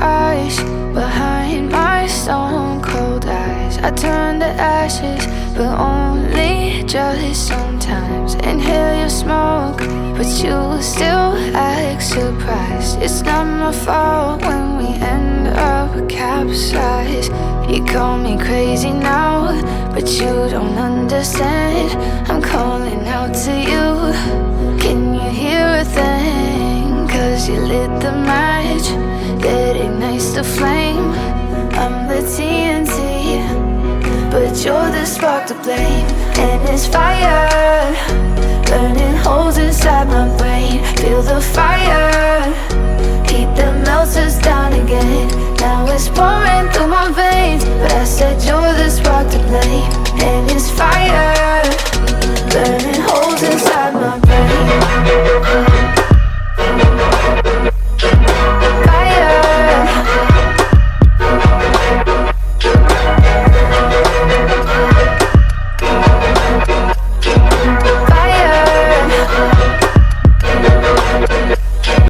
ice behind my stone cold eyes. I turn to ashes, but only just sometimes. Inhale your smoke, but you still act surprised. It's not my fault when we end up capsized. You call me crazy now, but you don't understand. I'm calling out to you. Can you hear a thing? 'Cause you lit the match that ignites the flame. I'm the TNT, but you're the spark to blame. And it's fire, burning holes inside my brain. Feel the fire, heat that melts us down again. Now it's pouring through my veins, but I said you're the spark to blame. And it's fire,